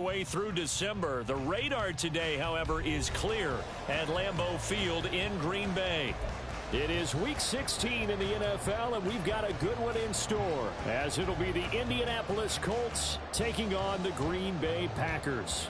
Way through December. The radar today, however, is clear at Lambeau Field in Green Bay. It is Week 16 in the NFL, and we've got a good one in store, as it'll be the Indianapolis Colts taking on the Green Bay Packers.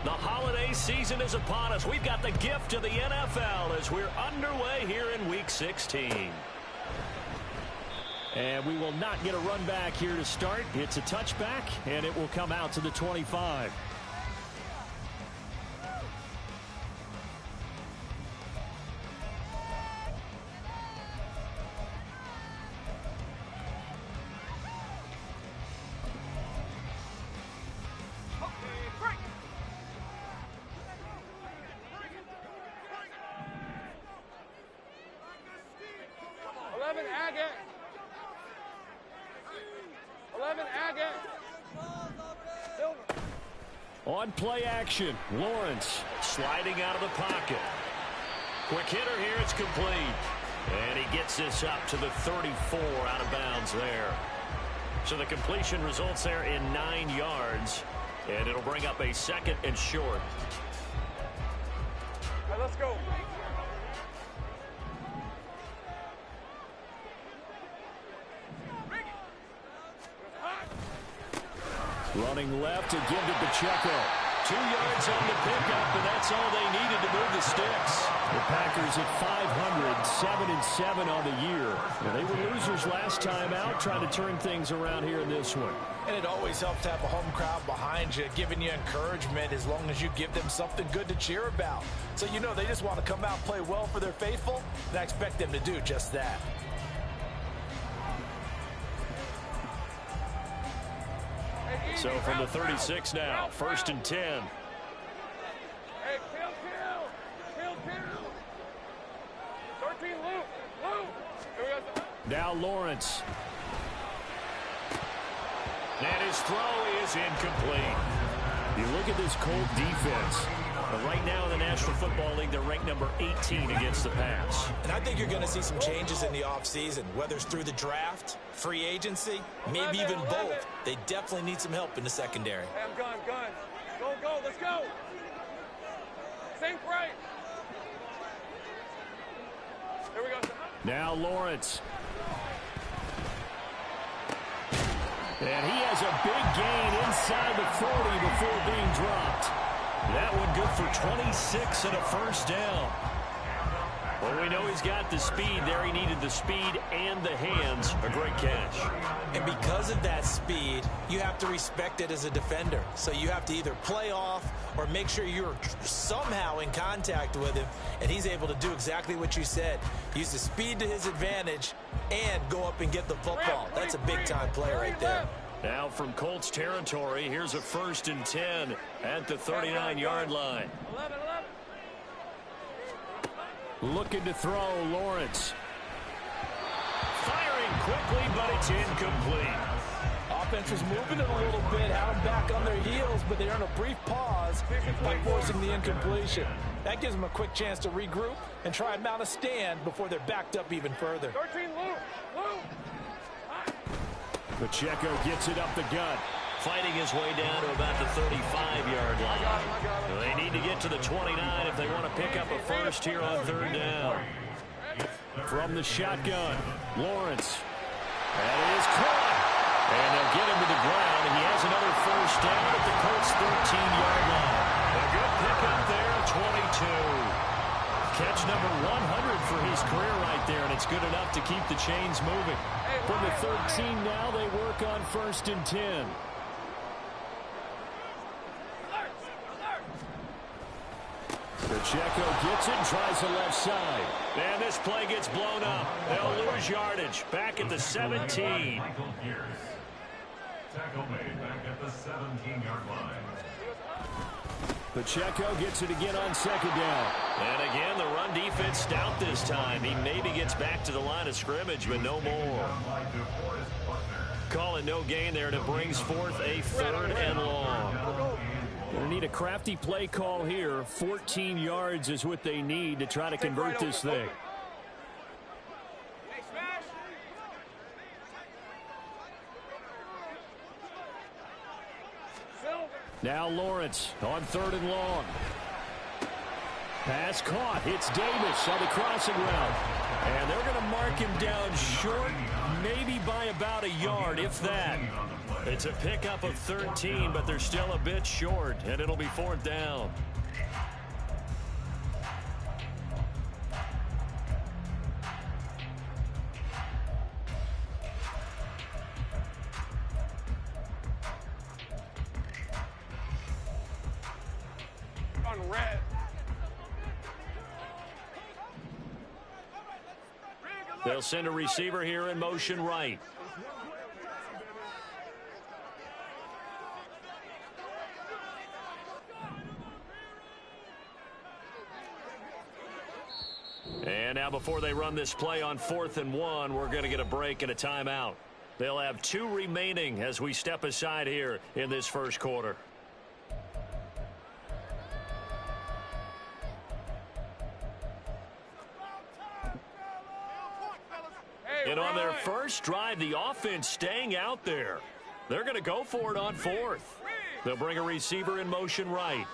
The holiday season is upon us. We've got the gift of the NFL as we're underway here in Week 16. And we will not get a run back here to start. It's a touchback, and it will come out to the 25. On play action, Lawrence sliding out of the pocket. Quick hitter here, it's complete. And he gets this up to the 34 out of bounds there. So the completion results there in 9 yards. And it'll bring up a second and short. All right, let's go. Running left to give to Pacheco. 2 yards on the pickup, and that's all they needed to move the sticks. The Packers at 500, 7-7 on the year. And they were losers last time out, trying to turn things around here in this one. And it always helps to have a home crowd behind you, giving you encouragement as long as you give them something good to cheer about. So you know they just want to come out and play well for their faithful, and I expect them to do just that. So from the 36 now, 1st and 10. Hey, kill. 13, Luke. Now Lawrence. And his throw is incomplete. You look at this Colt defense. But right now in the National Football League, they're ranked number 18 against the pass. And I think you're going to see some changes in the offseason, whether it's through the draft, free agency, maybe even both. They definitely need some help in the secondary. Hey, I'm gun. Go, let's go. Same right. Here we go. Now Lawrence. And he has a big gain inside the 40 before being dropped. That one good for 26 and a first down. Well, we know he's got the speed there. He needed the speed and the hands. A great catch. And because of that speed, you have to respect it as a defender. So you have to either play off or make sure you're somehow in contact with him, and he's able to do exactly what you said. Use the speed to his advantage and go up and get the football. That's a big-time play right there. Now from Colts territory, here's a 1st and 10 at the 39-yard line. 11. Looking to throw, Lawrence. Firing quickly, but it's incomplete. Offense was moving it a little bit, had them back on their heels, but they earned a brief pause by forcing the incompletion. That gives them a quick chance to regroup and try and mount a stand before they're backed up even further. 13, Luke. Pacheco gets it up the gut. Fighting his way down to about the 35-yard line. I got him. They need to get to the 29 if they want to pick up a first here on 3rd down. From the shotgun, Lawrence. That is caught. And they'll get him to the ground, and he has another first down at the Colts' 13-yard line. A good pickup there, 22. Catch number 100 for his career right there, and it's good enough to keep the chains moving. From the 13 now, they work on 1st and 10. Pacheco gets it, tries the left side. And this play gets blown up. They'll lose yardage. Back at the 17. Tackle made back at the 17-yard line. Pacheco gets it again on 2nd down. And again, the run defense stout this time. He maybe gets back to the line of scrimmage, but no more. call it no gain there, and it brings forth a 3rd and long. Go. They need a crafty play call here. 14 yards is what they need to try to convert this thing. Now Lawrence on 3rd and long. Pass caught. Hits Davis on the crossing route. And they're going to mark him down short, maybe by about a yard, if that. It's a pickup of 13, but they're still a bit short, and it'll be 4th down. On red. They'll send a receiver here in motion right. And now before they run this play on 4th and 1, we're going to get a break and a timeout. They'll have 2 remaining as we step aside here in this first quarter. And on their first drive, the offense staying out there. They're going to go for it on 4th. They'll bring a receiver in motion right.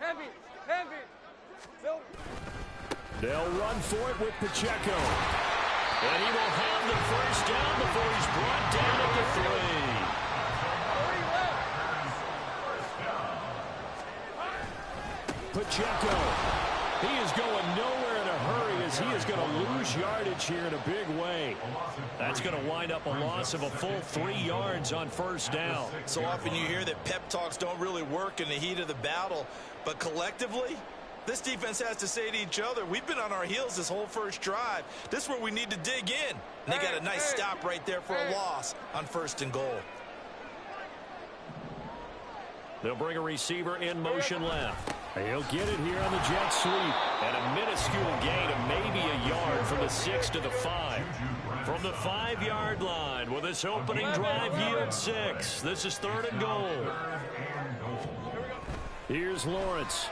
Heavy. They'll run for it with Pacheco. And he will have the first down before he's brought down at the 3. Pacheco. He is going nowhere in a hurry as he is going to lose yardage here in a big way. That's going to wind up a loss of a full 3 yards on first down. So often you hear that pep talks don't really work in the heat of the battle, but collectively, this defense has to say to each other, we've been on our heels this whole first drive. This is where we need to dig in. And they got a nice stop right there for a loss on 1st and goal. They'll bring a receiver in motion left. He'll get it here on the jet sweep. And a minuscule gain of maybe a yard from the 6 to the 5. From the 5-yard line, will this opening drive yield 6? This is 3rd and goal. Here's Lawrence.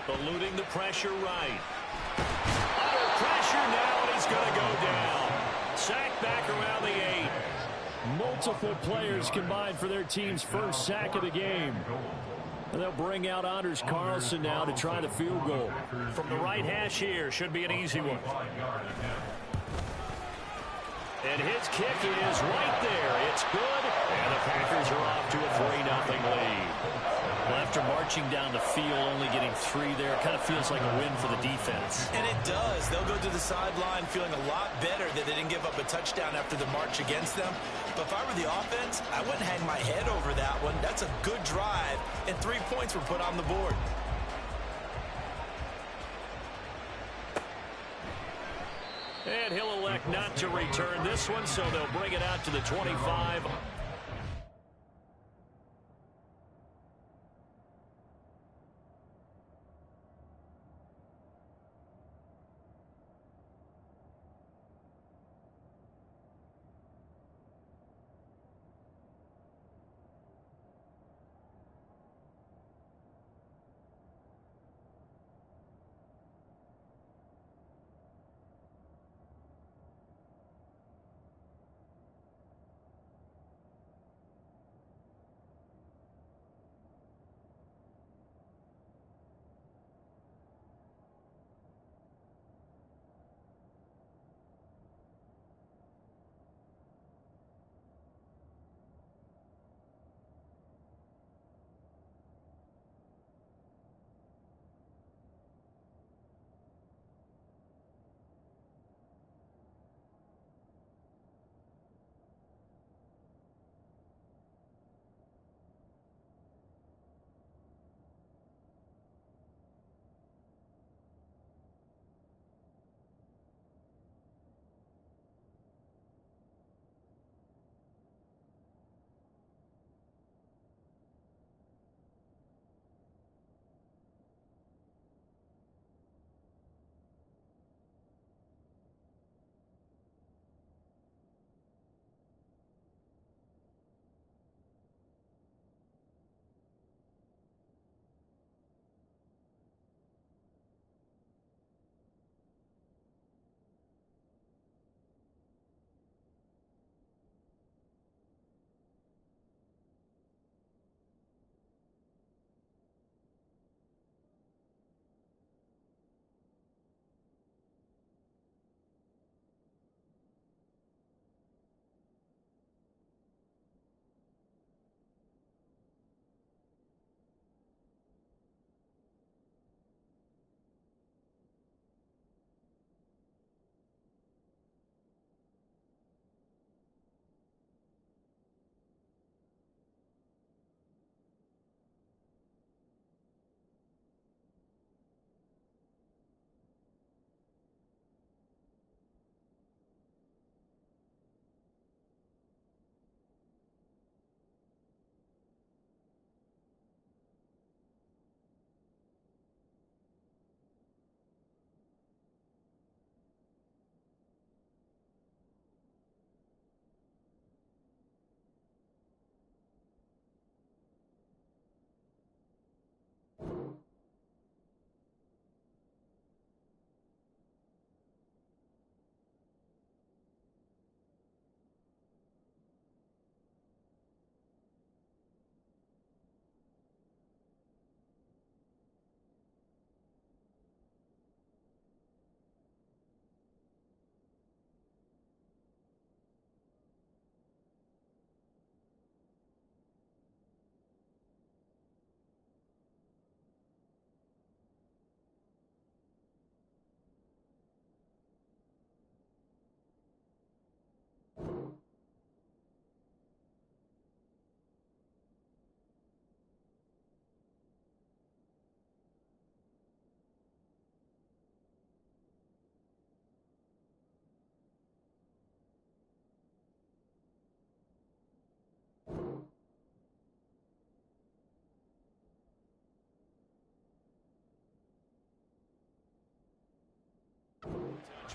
Eluding the pressure right. Under pressure now, and he's going to go down. Sack back around the 8. Multiple players combined for their team's first sack of the game. And they'll bring out Anders Carlson now to try the field goal. From the right hash here, should be an easy one. And his kick is right there. It's good, and the Packers are off to a 3-0 lead. Well, after marching down the field, only getting 3 there, it kind of feels like a win for the defense. And it does. They'll go to the sideline feeling a lot better that they didn't give up a touchdown after the march against them. But if I were the offense, I wouldn't hang my head over that one. That's a good drive, and 3 points were put on the board. And he'll elect not to return this one, so they'll bring it out to the 25.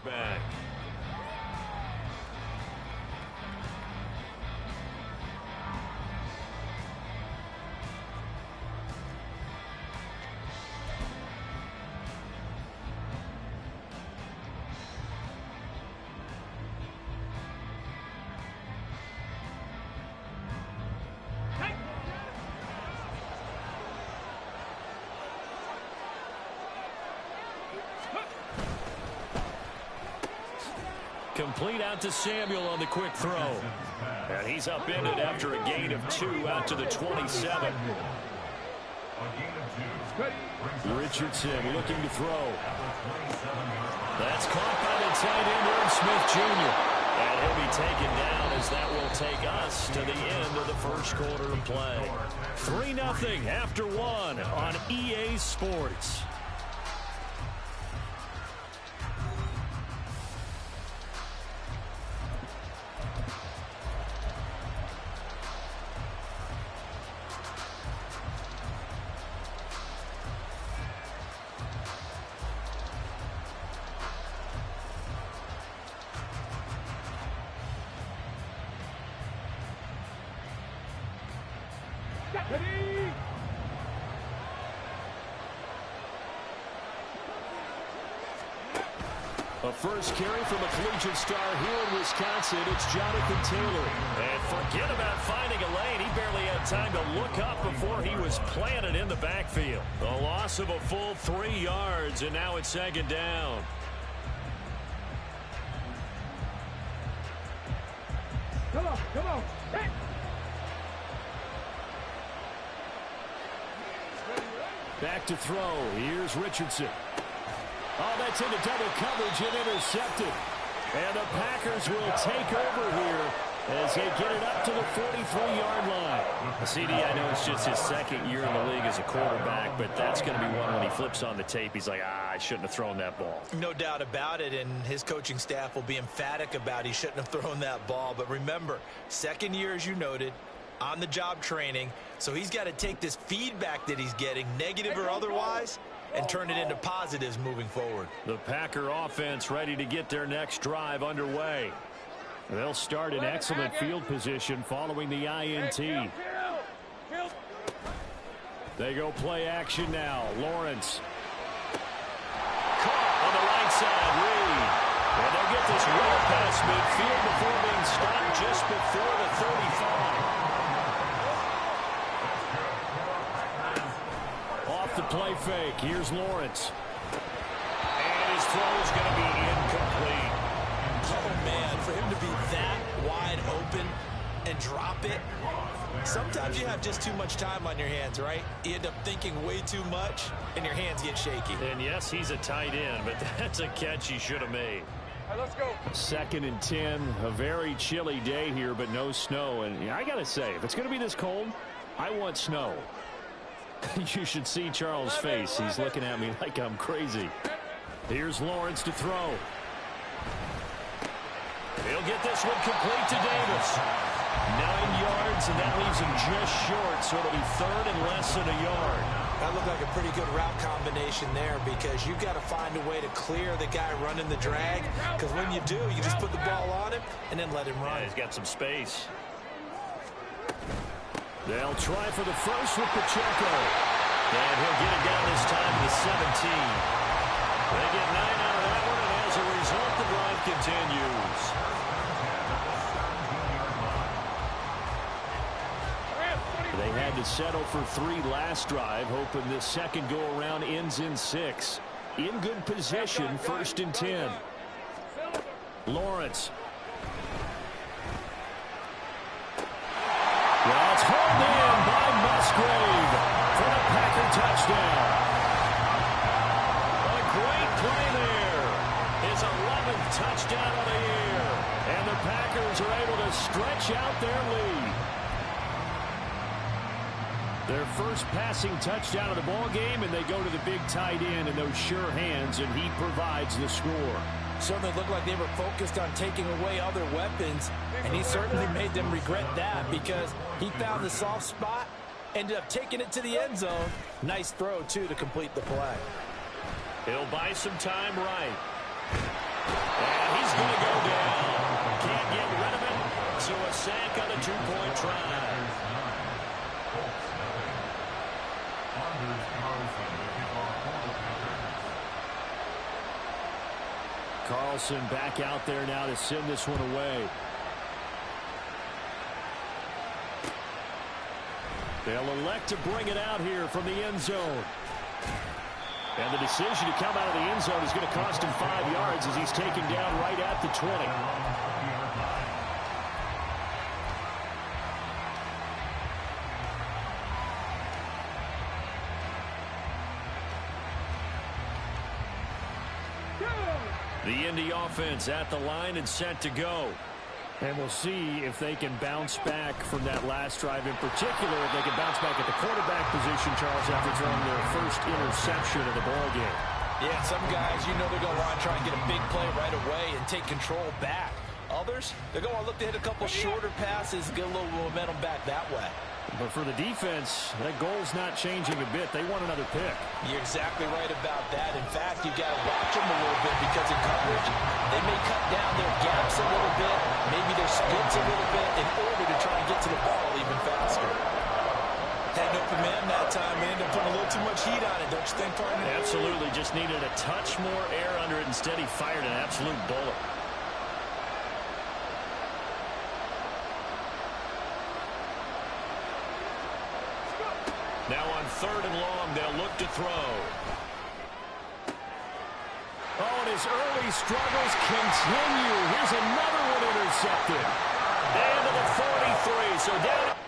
Back. Complete out to Samuel on the quick throw. And he's upended after a gain of 2 out to the 27. Richardson looking to throw. That's caught by the tight end, Irv Smith Jr. And he'll be taken down as that will take us to the end of the first quarter of play. 3-0 after 1 on EA Sports. A first carry from a collegiate star here in Wisconsin. It's Jonathan Taylor. And forget about finding a lane. He barely had time to look up before he was planted in the backfield. The loss of a full 3 yards, and now it's second down. Come on, come on. Hey. Back to throw. Here's Richardson. Oh, that's into double coverage and intercepted. And the Packers will take over here as they get it up to the 43-yard line. CD, I know it's just his second year in the league as a quarterback, but that's going to be one when he flips on the tape. He's like, I shouldn't have thrown that ball. No doubt about it, and his coaching staff will be emphatic about he shouldn't have thrown that ball. But remember, second year, as you noted, on-the-job training, so he's got to take this feedback that he's getting, negative or otherwise, and turn it into positives moving forward. The Packer offense ready to get their next drive underway. They'll start in excellent field position following the INT. They go play action now. Lawrence. Caught on the right side, Reed. And they'll get this well past midfield before being stopped just before the 35. Off the play fake. Here's Lawrence. And his throw is going to be incomplete. Oh, man, for him to be that wide open and drop it, sometimes you have just too much time on your hands, right? You end up thinking way too much, and your hands get shaky. And, yes, he's a tight end, but that's a catch he should have made. All right, let's go. 2nd and 10, a very chilly day here, but no snow. And I got to say, if it's going to be this cold, I want snow. You should see Charles' face. He's looking at me like I'm crazy. Here's Lawrence to throw. He'll get this one complete to Davis. 9 yards, and that leaves him just short, so it'll be 3rd and less than a yard. That looked like a pretty good route combination there because you've got to find a way to clear the guy running the drag, because when you do, you just put the ball on him and then let him run. Yeah, he's got some space. They'll try for the first with Pacheco. And he'll get it down this time to the 17. They get 9 out of that one, and as a result, the drive continues. They had to settle for 3 last drive, hoping this second go-around ends in 6. In good position, 1st and 10. Lawrence. Well, it's hauled in by Musgrave for the Packer touchdown. A great play there. His 11th touchdown of the year. And the Packers are able to stretch out their lead. Their first passing touchdown of the ball game, and they go to the big tight end in those sure hands, and he provides the score. Certainly looked like they were focused on taking away other weapons, and he certainly made them regret that because he found the soft spot, ended up taking it to the end zone. Nice throw, too, to complete the play. He'll buy some time right. And he's going to go down. Can't get rid of it. So a sack on a two-point try. Carlson back out there now to send this one away. They'll elect to bring it out here from the end zone. And the decision to come out of the end zone is going to cost him 5 yards as he's taken down right at the 20. The Indy offense at the line and set to go. And we'll see if they can bounce back from that last drive in particular, if they can bounce back at the quarterback position, Charles, after throwing their first interception of the ballgame. Yeah, some guys, you know they're going to want to try and get a big play right away and take control back. Others, they're going to look to hit a couple shorter passes, get a little momentum back that way. But for the defense, that goal's not changing a bit. They want another pick. You're exactly right about that. In fact, you've got to watch them a little bit because in coverage, they may cut down their gaps a little bit, maybe their splits a little bit in order to try and get to the ball even faster. Had no command that time. They ended up putting a little too much heat on it, don't you think, partner? Absolutely. Just needed a touch more air under it. Instead, he fired an absolute bullet. Now on 3rd and long, they'll look to throw. Oh, and his early struggles continue. Here's another one intercepted. Down to the 43, so down.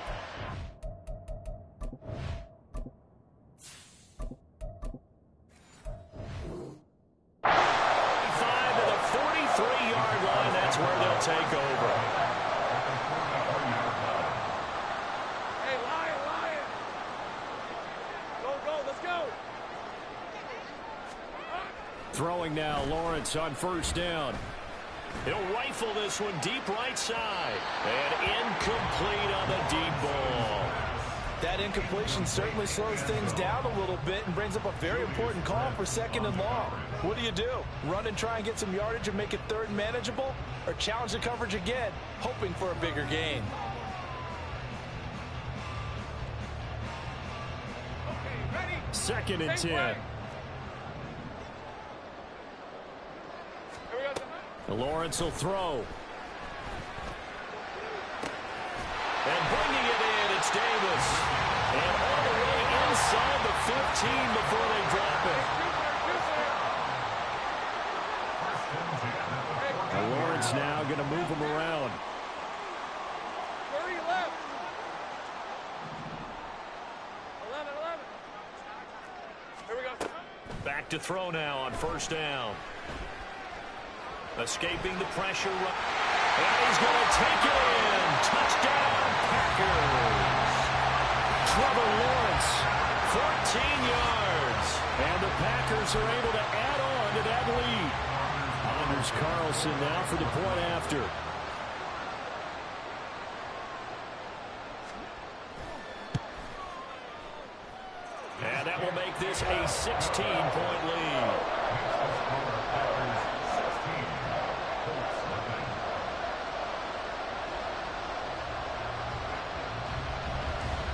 To the 43-yard line, that's where they'll take over. Throwing now, Lawrence on 1st down. He'll rifle this one deep right side. And incomplete on the deep ball. That incompletion certainly slows things down a little bit and brings up a very important call for 2nd and long. What do? Run and try and get some yardage and make it 3rd manageable? Or challenge the coverage again, hoping for a bigger gain? Second and 10. Lawrence will throw. And bringing it in, it's Davis. And all the way inside the 15 before they drop it. And Lawrence now going to move him around. Left. 11. Here we go. Back to throw now on 1st down. Escaping the pressure. And he's going to take it in. Touchdown, Packers. Trevor Lawrence, 14 yards. And the Packers are able to add on to that lead. Anders Carlson now for the point after. And that will make this a 16-point lead.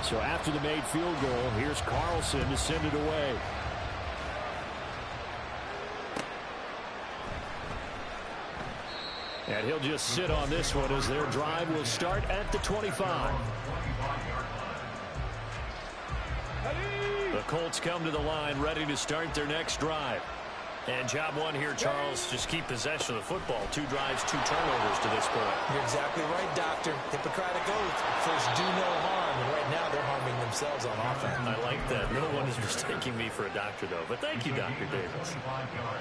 So after the made field goal, here's Carlson to send it away. And he'll just sit on this one as their drive will start at the 25. The Colts come to the line ready to start their next drive. And job one here, Charles, just keep possession of the football. 2 drives, 2 turnovers to this point. You're exactly right, Doctor. Hippocratic oath. First, do no harm. And right now, they're harming themselves on offense. I like that. No one is mistaking me for a doctor, though. But thank you, Dr. Davis.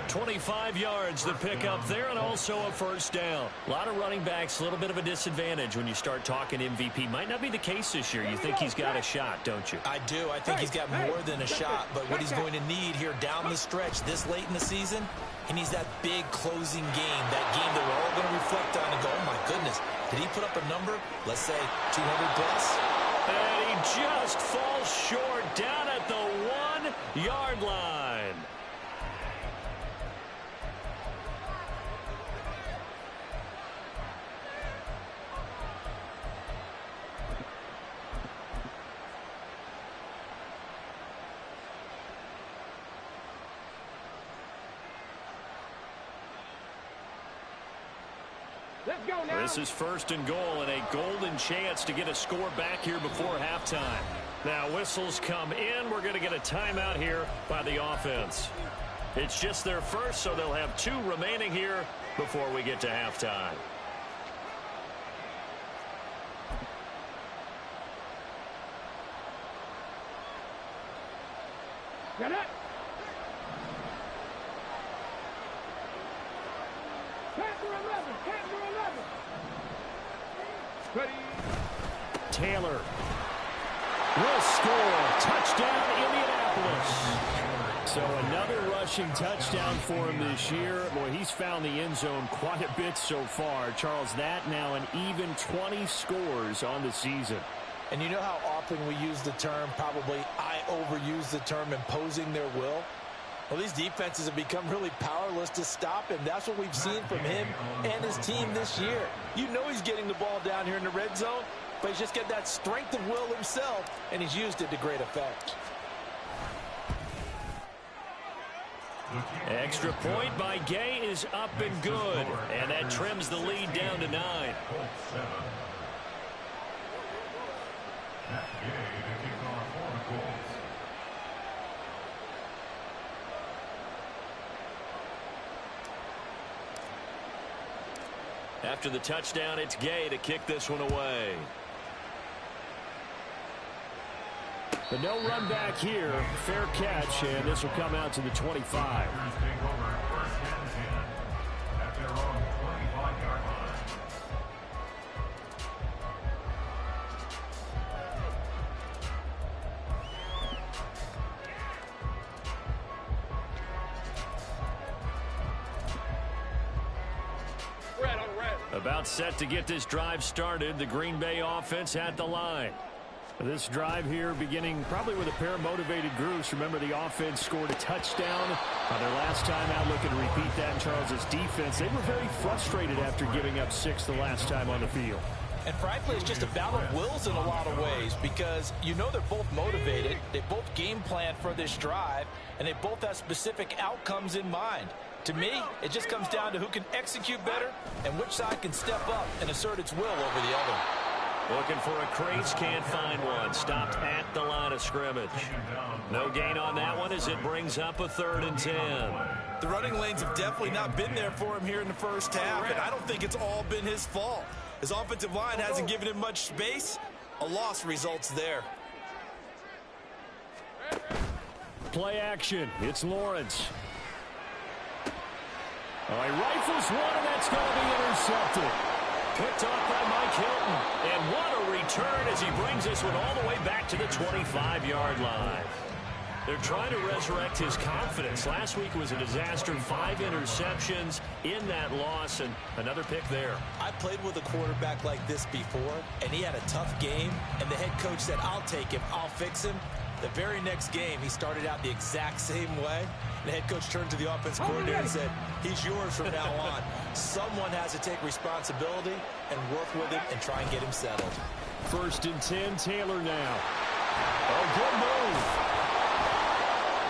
25 yards, the pickup there, and also a 1st down. A lot of running backs, a little bit of a disadvantage when you start talking MVP. Might not be the case this year. You think he's got a shot, don't you? I do. I think he's got more than a shot. But what he's going to need here down the stretch this late in the season, he needs that big closing game, that game that we're all going to reflect on and go, oh, my goodness, did he put up a number, let's say 200 plus? And he just falls short down at the 1-yard line. Let's go now. This is first and goal and a golden chance to get a score back here before halftime. Now whistles come in. We're going to get a timeout here by the offense. It's just their first, so they'll have 2 remaining here before we get to halftime. Get it. Panther 11. Panther 11. Ready. Taylor will score. Touchdown, Indianapolis. So another rushing touchdown for him this year. Boy, he's found the end zone quite a bit so far. Charles, that now an even 20 scores on the season. And you know how often we use the term, probably I overuse the term, imposing their will? Well, these defenses have become really powerless to stop him. That's what we've seen from him and his team this year. You know he's getting the ball down here in the red zone, but he's just got that strength of will himself, and he's used it to great effect. Extra point by Gay is up and good, and that trims the lead down to 9. After the touchdown, it's Gay to kick this one away. But no run back here. Fair catch, and this will come out to the 25. About set to get this drive started. The Green Bay offense at the line. This drive here beginning probably with a pair of motivated groups. Remember, the offense scored a touchdown their last time out. Looking to repeat that in Charles's defense. They were very frustrated after giving up 6 the last time on the field. And frankly, it's just a battle of wills in a lot of ways, because you know they're both motivated. They both game plan for this drive, and they both have specific outcomes in mind. To me, it just comes down to who can execute better and which side can step up and assert its will over the other. Looking for a crease, can't find one. Stopped at the line of scrimmage. No gain on that one as it brings up a 3rd and 10. The running lanes have definitely not been there for him here in the first half, and I don't think it's all been his fault. His offensive line hasn't given him much space. A loss results there. Play action. It's Lawrence. He rifles one, and that's going to be intercepted. Picked off by Mike Hilton. And what a return as he brings this one all the way back to the 25-yard line. They're trying to resurrect his confidence. Last week was a disaster. 5 interceptions in that loss, and another pick there. I played with a quarterback like this before, and he had a tough game, and the head coach said, I'll take him, I'll fix him. The very next game, he started out the exact same way. The head coach turned to the offense coordinator and said, he's yours from now on. Someone has to take responsibility and work with him and try and get him settled. 1st and 10, Taylor now. Oh, good move.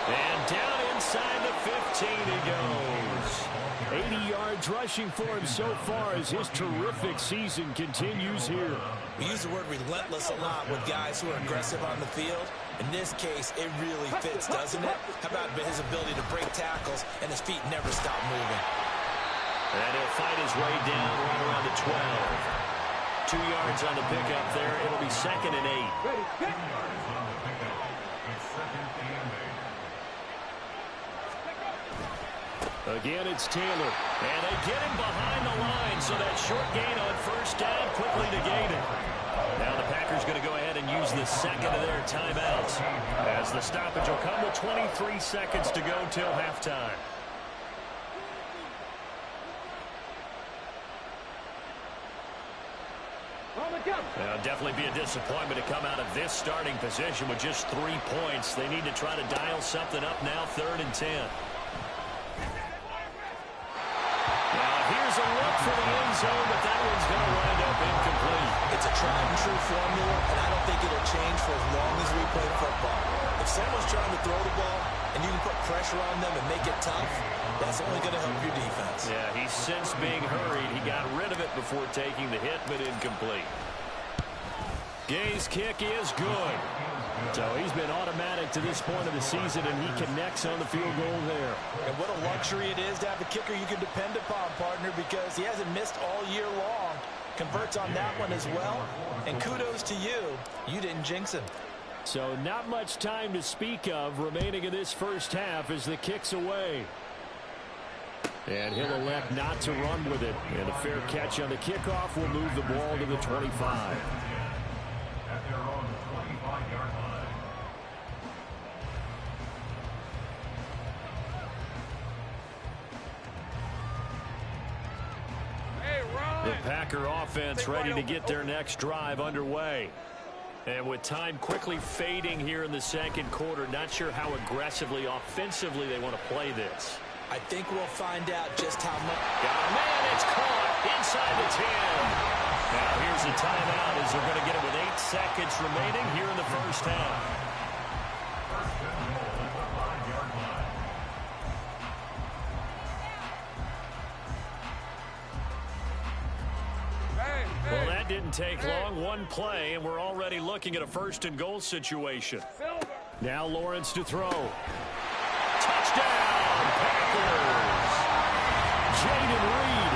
And down inside the 15 he goes. 80 yards rushing for him so far as his terrific season continues here. We use the word relentless a lot with guys who are aggressive on the field. In this case, it really fits, doesn't it? How about his ability to break tackles and his feet never stop moving? And he'll fight his way down right around the 12. 2 yards on the pickup there. It'll be 2nd and 8. Again, it's Taylor. And they get him behind the line, so that short gain on 1st down quickly negated. Now the Packers going to go ahead and use the 2nd of their timeouts, as the stoppage will come with 23 seconds to go till halftime. Now, definitely be a disappointment to come out of this starting position with just 3 points. They need to try to dial something up now, 3rd and 10. Here's a look for the end zone, but that one's going to wind up incomplete. It's a tried and true formula, and I don't think it'll change for as long as we play football. If someone's trying to throw the ball and you can put pressure on them and make it tough, that's only going to help your defense. Yeah, he sensed being hurried. He got rid of it before taking the hit, but incomplete. Gay's kick is good. So he's been automatic to this point of the season, and he connects on the field goal there. And what a luxury it is to have a kicker you can depend upon, partner, because he hasn't missed all year long. Converts on that one as well. And kudos to you. You didn't jinx him. So not much time to speak of remaining in this first half as the kick's away. And he'll elect not to run with it. And a fair catch on the kickoff will move the ball to the 25. At their own 25-yard line. Hey, run! The Packer offense ready to get their next drive underway. And with time quickly fading here in the second quarter, not sure how aggressively, offensively they want to play this. I think we'll find out just how much. Got a man, it's caught inside the 10. Now here's a timeout as they're going to get it with 8 seconds remaining here in the first half. First and goal at the 5-yard line. Well, that didn't take long. One play, and we're already looking at a first and goal situation. Now Lawrence to throw. Touchdown, Packers! Jaden Reed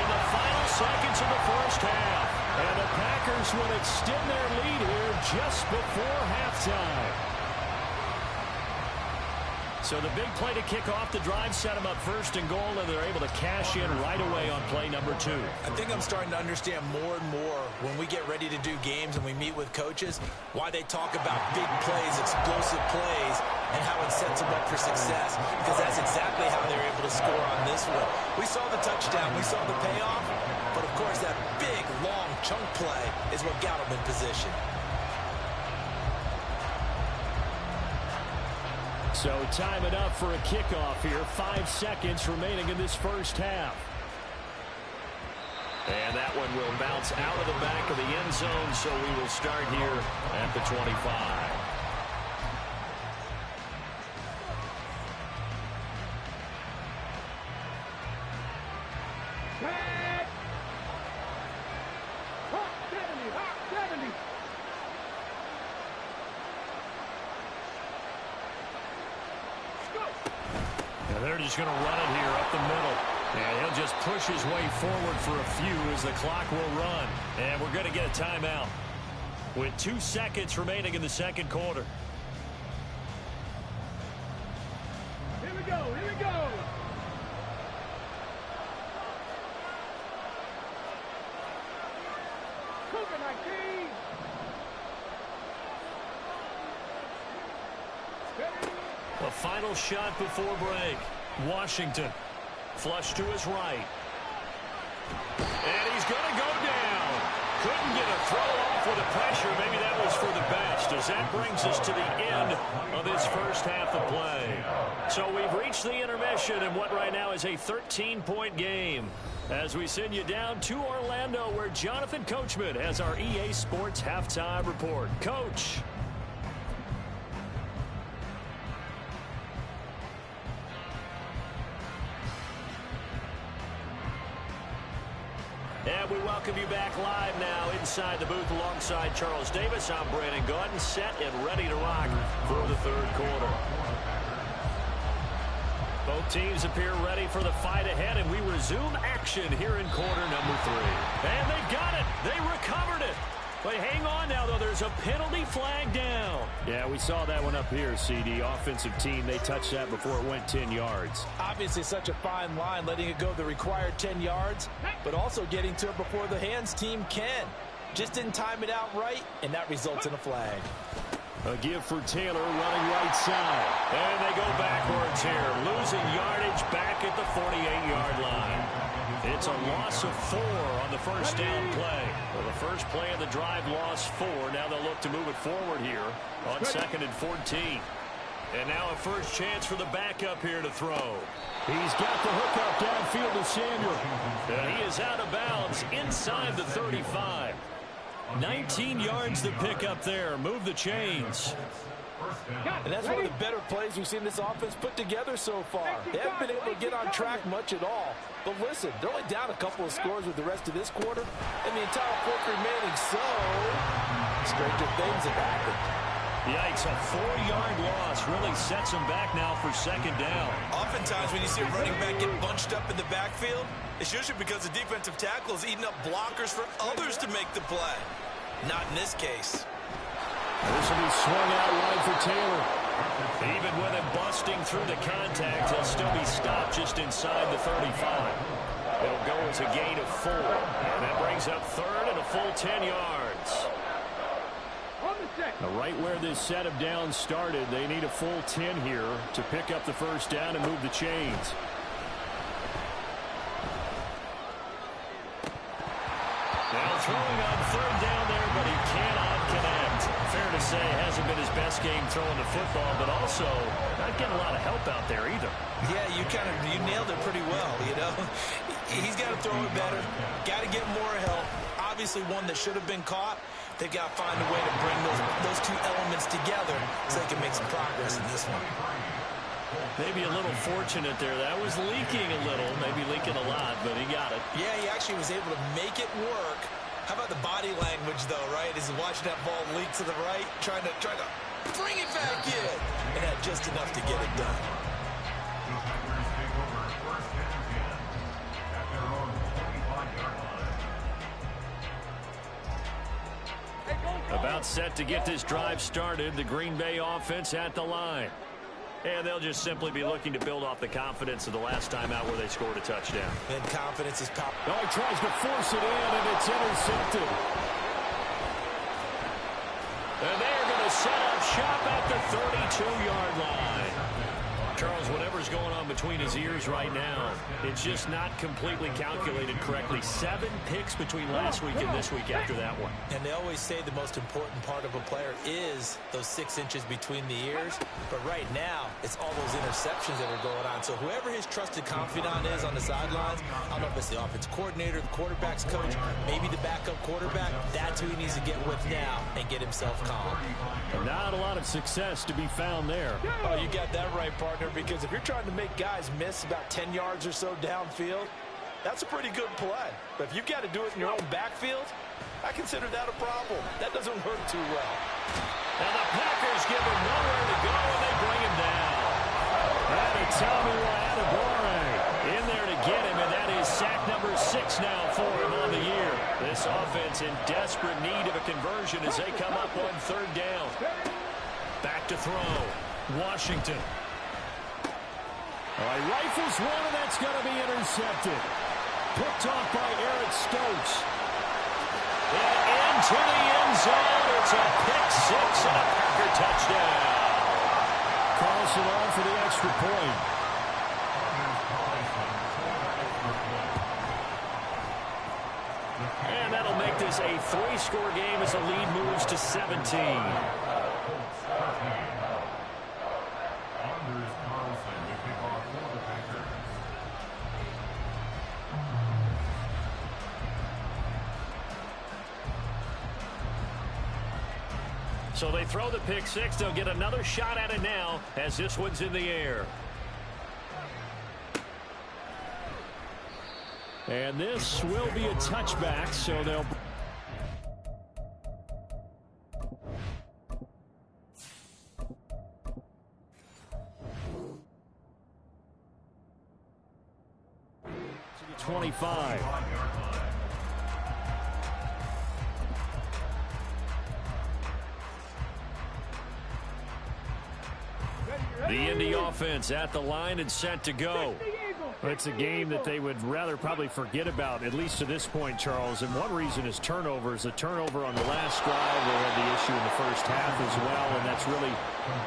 in the final seconds of the first half. And the Packers will extend their lead here just before halftime. So the big play to kick off the drive set them up first and goal, and they're able to cash in right away on play number 2. I think I'm starting to understand more and more when we get ready to do games and we meet with coaches why they talk about big plays, explosive plays, and how it sets them up for success, because that's exactly how they're able to score on this one. We saw the touchdown, we saw the payoff, but of course that big, long chunk play is what got them in position. So time it up for a kickoff here. 5 seconds remaining in this first half. And that one will bounce out of the back of the end zone, so we will start here at the 25. They're just going to run it here up the middle. And he'll just push his way forward for a few as the clock will run. And we're going to get a timeout with 2 seconds remaining in the second quarter. Here we go, here we go! Cougar 19! A final shot before break. Washington. Flush to his right. And he's going to go down. Couldn't get a throw off with the pressure. Maybe that was for the best, as that brings us to the end of this first half of play. So we've reached the intermission in what right now is a 13-point game, as we send you down to Orlando, where Jonathan Coachman has our EA Sports halftime report. Coach. And we welcome you back live now inside the booth alongside Charles Davis. I'm Brandon Gaudin, set and ready to rock for the third quarter. Both teams appear ready for the fight ahead, and we resume action here in quarter number 3. And they've got it. They recovered it. But hang on now, though. There's a penalty flag down. Yeah, we saw that one up here, CD. Offensive team, they touched that before it went 10 yards. Obviously such a fine line, letting it go the required 10 yards, but also getting to it before the hands team can. Just didn't time it out right, and that results in a flag. A give for Taylor running right side. And they go backwards here. Losing yardage back at the 48-yard line. It's a loss of 4 on the first down play. Well, the first play of the drive lost 4. Now they'll look to move it forward here on 2nd and 14. And now a first chance for the backup here to throw. He's got the hook up downfield to Samuel. And he is out of bounds inside the 35. 19 yards to pick up there. Move the chains. And that's one of the better plays we've seen this offense put together so far. They haven't been able to get on track much at all. But listen, they're only down a couple of scores with the rest of this quarter and the entire fourth remaining. So, stranger things have happened. Yikes, a 4-yard loss really sets them back now for second down. Oftentimes when you see a running back get bunched up in the backfield, it's usually because the defensive tackle is eating up blockers for others to make the play. Not in this case. This will be swung out wide for Taylor. Even with him busting through the contact, he'll still be stopped just inside the 35. It'll go as a gain of 4. And that brings up third and a full 10 yards. Now, right where this set of downs started, they need a full 10 here to pick up the first down and move the chains. Now throwing on third down there, but he cannot connect. Fair to say, hasn't been his best game throwing the football, but also not getting a lot of help out there either. Yeah, you nailed it pretty well, you know. He's got to throw it better. Got to get more help. Obviously one that should have been caught. They've got to find a way to bring those two elements together so they can make some progress in this one. Maybe a little fortunate there. That was leaking a little, maybe leaking a lot, but he got it. Yeah, he actually was able to make it work. How about the body language, though, right? As he's watching that ball leak to the right, trying to bring it back in. And had just enough to get it done. About set to get this drive started, the Green Bay offense at the line. And they'll just simply be looking to build off the confidence of the last time out where they scored a touchdown. And confidence is power. Oh, he tries to force it in, and it's intercepted. And they're going to set up shop at the 32-yard line. Charles, whatever's going on between his ears right now, it's just not completely calculated correctly. 7 picks between last week and this week after that one. And they always say the most important part of a player is those 6 inches between the ears. But right now, it's all those interceptions that are going on. So whoever his trusted confidant is on the sidelines, I don't know if it's the offense coordinator, the quarterback's coach, maybe the backup quarterback, that's who he needs to get with now and get himself calm. Not a lot of success to be found there. Oh, you got that right, partner, because if you're trying to make guys miss about 10 yards or so downfield, that's a pretty good play. But if you've got to do it in your own backfield, I consider that a problem. That doesn't work too well. And the Packers give him nowhere to go, and they bring him down. And a Tommy Adebawore in there to get him, and that is sack number 6 now for him on the year. This offense in desperate need of a conversion as they come up on third down. Back to throw. Washington. All right, rifles one, and that's going to be intercepted. Picked off by Eric Stokes. And into the end zone. It's a pick 6 and a Packer touchdown. Carlson on for the extra point. And that'll make this a 3-score game as the lead moves to 17. So they throw the pick 6. They'll get another shot at it now as this one's in the air. And this will be a touchback, so they'll... 25. The Indy offense at the line and set to go. It's a game that they would rather probably forget about, at least to this point, Charles. And one reason is turnovers. The turnover on the last drive, they had the issue in the first half as well. And that's really,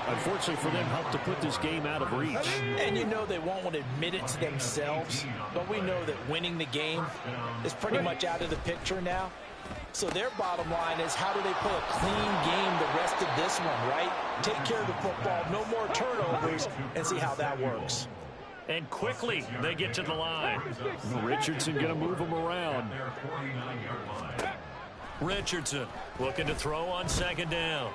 unfortunately for them, helped to put this game out of reach. And you know they won't want to admit it to themselves. But we know that winning the game is pretty much out of the picture now. So their bottom line is, how do they play a clean game the rest of this one, right? Take care of the football, no more turnovers, and see how that works. And quickly, they get to the line. Richardson going to move them around. Richardson looking to throw on second down.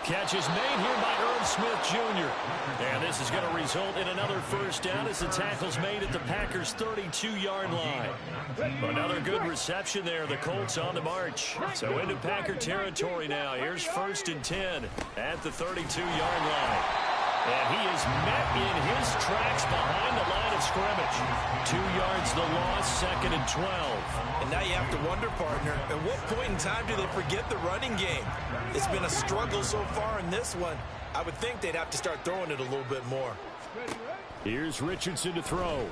Catch is made here by Irv Smith Jr. And this is going to result in another first down as the tackle's made at the Packers' 32-yard line. Another good reception there. The Colts on the march. So into Packer territory now. Here's 1st and 10 at the 32-yard line. And he is met in his tracks behind the line of scrimmage. 2 yards the loss, 2nd and 12. And now you have to wonder, partner, at what point in time do they forget the running game? It's been a struggle so far in this one. I would think they'd have to start throwing it a little bit more. Here's Richardson to throw.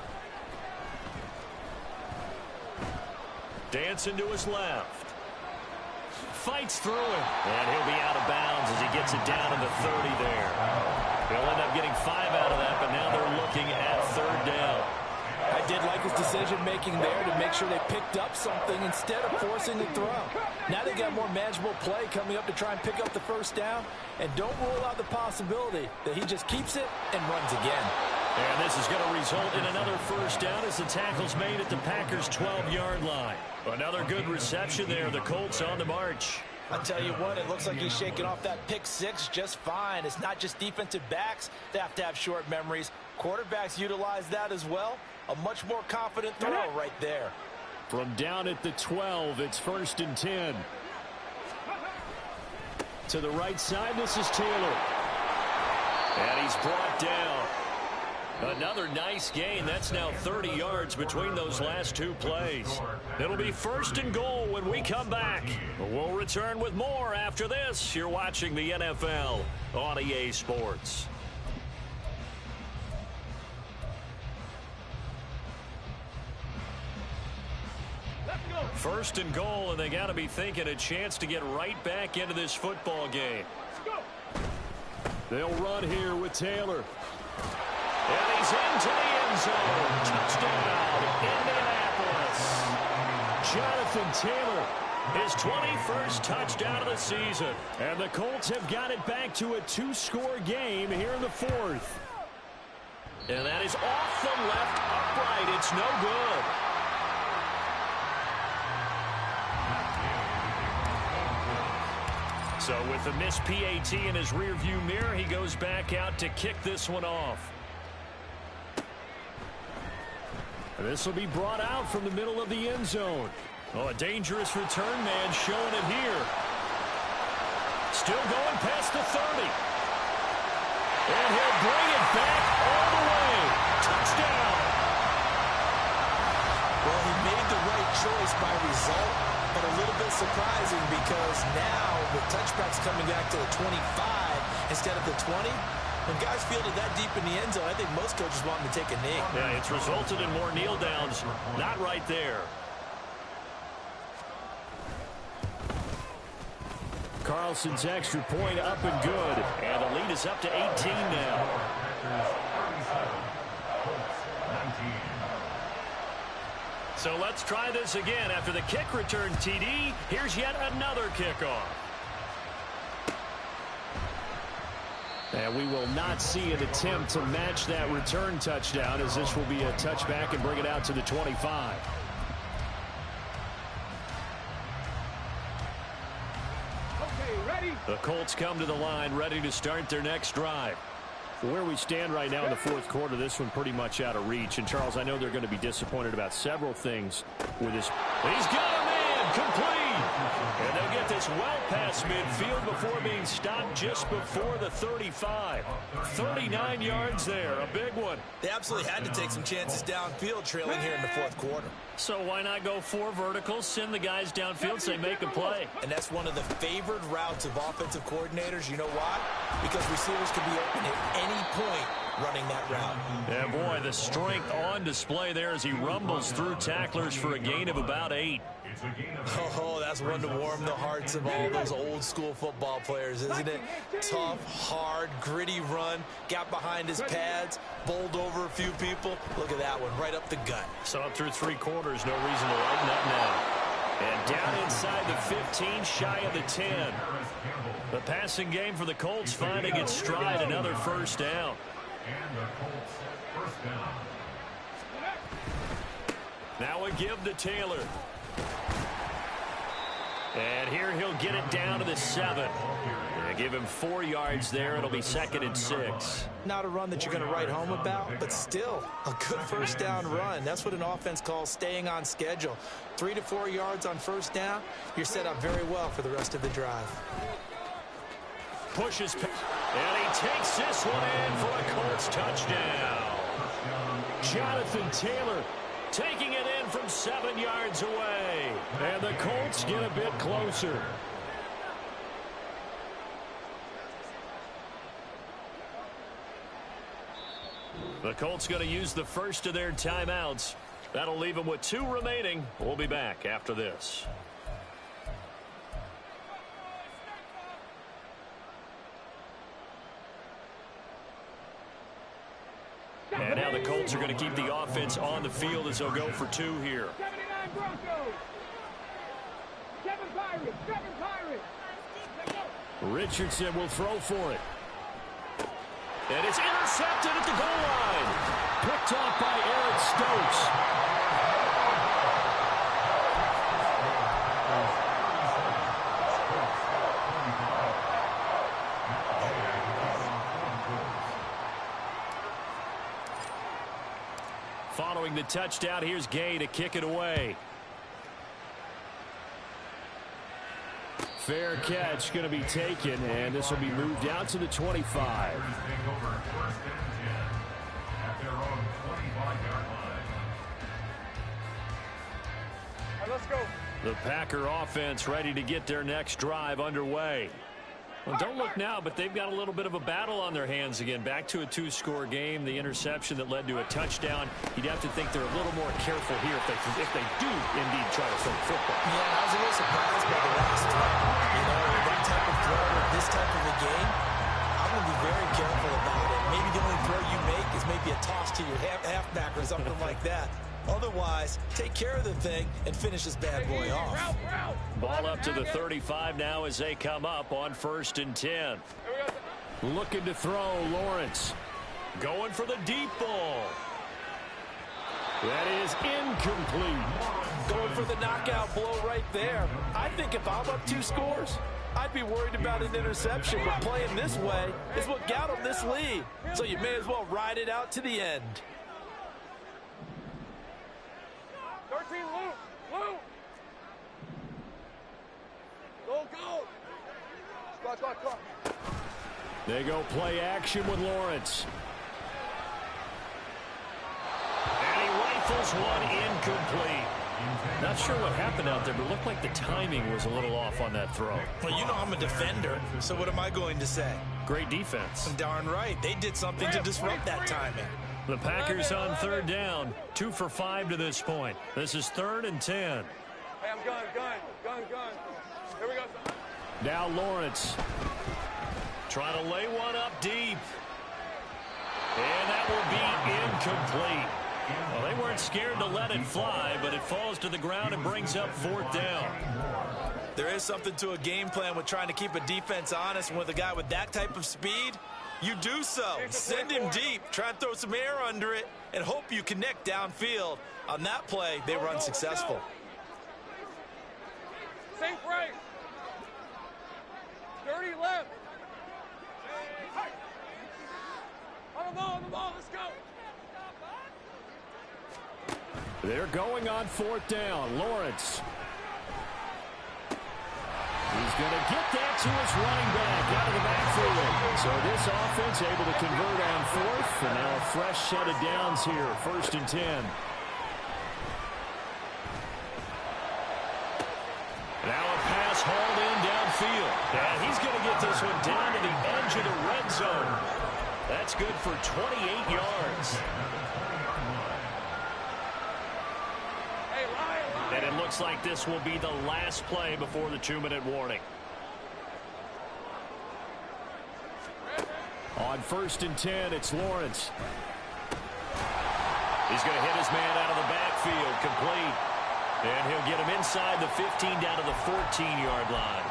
Dancing to his left. Fights through it. And he'll be out of bounds as he gets it down to the 30 there. They'll end up getting 5 out of that, but now they're looking at 3rd down. I did like his decision-making there to make sure they picked up something instead of forcing the throw. Now they got more manageable play coming up to try and pick up the 1st down, and don't rule out the possibility that he just keeps it and runs again. And this is going to result in another 1st down as the tackle's made at the Packers' 12-yard line. Another good reception there. The Colts on the march. I tell you what, it looks like he's shaking off that pick 6 just fine. It's not just defensive backs that have to have short memories. Quarterbacks utilize that as well. A much more confident throw right there. From down at the 12, it's 1st and 10. To the right side, this is Taylor. And he's brought down. Another nice gain. That's now 30 yards between those last 2 plays. It'll be 1st and goal when we come back. We'll return with more after this. You're watching the NFL on EA Sports. First and goal, and they got to be thinking a chance to get right back into this football game. They'll run here with Taylor. And he's into the end zone. Touchdown, Indianapolis. Jonathan Taylor, his 21st touchdown of the season. And the Colts have got it back to a 2-score game here in the 4th. And that is off the left upright. It's no good. So with the missed PAT in his rearview mirror, he goes back out to kick this one off. And this will be brought out from the middle of the end zone. Oh, a dangerous return man showing it here. Still going past the 30. And he'll bring it back all the way. Touchdown. Well, he made the right choice by result, but a little bit surprising because now with touchbacks coming back to the 25 instead of the 20, when guys fielded that deep in the end zone, I think most coaches want them to take a knee. Yeah, it's resulted in more kneel downs. Not right there. Carlson's extra point up and good. And the lead is up to 18 now. So let's try this again. After the kick return TD, here's yet another kickoff. And we will not see an attempt to match that return touchdown, as this will be a touchback and bring it out to the 25. Okay, ready? The Colts come to the line, ready to start their next drive. Where we stand right now in the 4th quarter, this one pretty much out of reach. And, Charles, I know they're going to be disappointed about several things with this. He's got a man complete. And they'll get this well past midfield before being stopped just before the 35. 39 yards there, a big one. They absolutely had to take some chances downfield trailing here in the 4th quarter. So why not go 4 verticals, send the guys downfield, say make a play. And that's one of the favored routes of offensive coordinators. You know why? Because receivers can be open at any point running that route. Yeah, boy, the strength on display there as he rumbles through tacklers for a gain of about 8. Oh, that's one to warm the hearts of all those old school football players, isn't it? Tough, hard, gritty run, got behind his pads, bowled over a few people. Look at that one, right up the gut. So up through 3 quarters, no reason to lighten up now. And down inside the 15, shy of the 10. The passing game for the Colts finding its stride, another first down. And the Colts first down. Now a give to Taylor. And here he'll get it down to the 7. They give him 4 yards there. It'll be 2nd and 6. Not a run that you're going to write home about, but still a good first down run. That's what an offense calls staying on schedule. 3 to 4 yards on first down. You're set up very well for the rest of the drive. Pushes, and he takes this one in for a Colts touchdown. Jonathan Taylor taking it in from 7 yards away. And the Colts get a bit closer. The Colts going to use the first of their timeouts. That'll leave them with 2 remaining. We'll be back after this. And now the Colts are going to keep the offense on the field as they'll go for 2 here. 79 Broncos. Kevin Pirates. Richardson will throw for it. And it's intercepted at the goal line. Picked off by Eric Stokes. Following the touchdown, here's Gay to kick it away. Fair catch going to be taken, and this will be moved out to the 25. Let's go. The Packer offense ready to get their next drive underway. Well, don't look now, but they've got a little bit of a battle on their hands again. Back to a 2-score game. The interception that led to a touchdown. You'd have to think they're a little more careful here if they do indeed try to throw the football. Yeah, I was a little surprised by the last throw. You know, that type of throw with this type of a game, I'm going to be very careful about it. Maybe the only throw you make is maybe a toss to your halfback or something like that. Otherwise, take care of the thing and finish this bad boy off. Ball up to the 35 now as they come up on 1st and 10. Looking to throw, Lawrence. Going for the deep ball. That is incomplete. Going for the knockout blow right there. I think if I'm up 2 scores, I'd be worried about an interception, but playing this way is what got them this lead. So you may as well ride it out to the end. 13, Luke. Go. Squad. They go play action with Lawrence. And he rifles one incomplete. Not sure what happened out there, but it looked like the timing was a little off on that throw. Well, you know I'm a defender, so what am I going to say? Great defense. Darn right. They did something to disrupt that timing. The Packers on 3rd down. 2 for 5 to this point. This is 3rd and 10. Hey, I'm gun. Here we go. Now Lawrence. Trying to lay one up deep. And that will be incomplete. Well, they weren't scared to let it fly, but it falls to the ground and brings up 4th down. There is something to a game plan with trying to keep a defense honest, and with a guy with that type of speed, you do so. Send him deep, try and throw some air under it, and hope you connect downfield. On that play, they were unsuccessful. Safe right. Dirty left. On the ball, let's go. They're going on 4th down. Lawrence. He's going to get that to his running back out of the backfield. So this offense able to convert on 4th, and now a fresh set of downs here, 1st and 10. Now a pass hauled in downfield. And he's going to get this one down to the edge of the red zone. That's good for 28 yards. And it looks like this will be the last play before the 2-minute warning. On 1st and 10, it's Lawrence. He's going to hit his man out of the backfield, complete. And he'll get him inside the 15 down to the 14-yard line.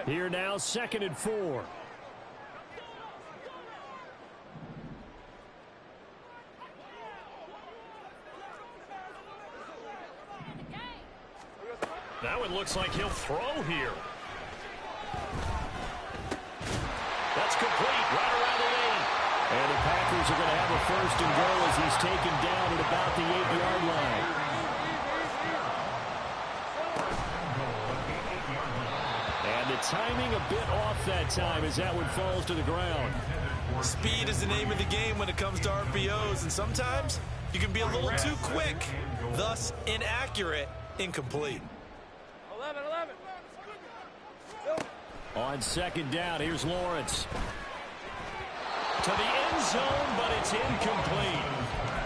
Here now, 2nd and 4. Now it looks like he'll throw here. That's complete right around the 8. And the Packers are going to have a first and goal as he's taken down at about the 8-yard line. And the timing a bit off that time as that one falls to the ground. Speed is the name of the game when it comes to RPOs, and sometimes you can be a little too quick, thus inaccurate, incomplete. 11. On second down, here's Lawrence. To the end zone, but it's incomplete.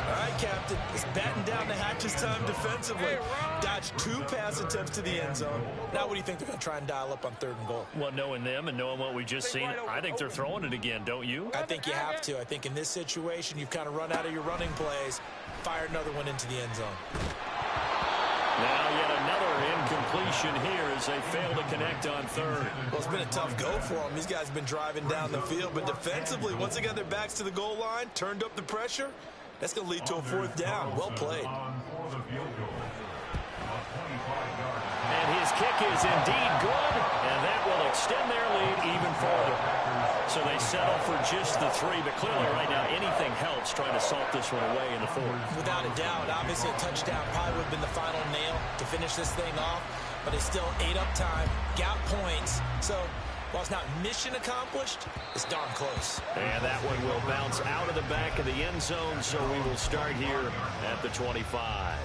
All right, Captain. It's batten down the hatches time defensively. Dodged 2 pass attempts to the end zone. Now what do you think they're going to try and dial up on 3rd and goal? Well, knowing them and knowing what we just seen, I think they're throwing it again, don't you? I think you have to. I think in this situation, you've kind of run out of your running plays. Fire another one into the end zone. Now yet another incompletion here as they fail to connect on 3rd. Well, it's been a tough go for them. These guys have been driving down the field, but defensively, once they got their backs to the goal line, turned up the pressure, that's going to lead to a 4th down. Well played. And his kick is indeed good, and that will extend their lead even further. So they settle for just the 3, but clearly right now anything helps trying to salt this one away in the 4th. Without a doubt, obviously a touchdown probably would have been the final nail to finish this thing off, but it's still 8 up time, got points. So while it's not mission accomplished, it's darn close. And that one will bounce out of the back of the end zone, so we will start here at the 25.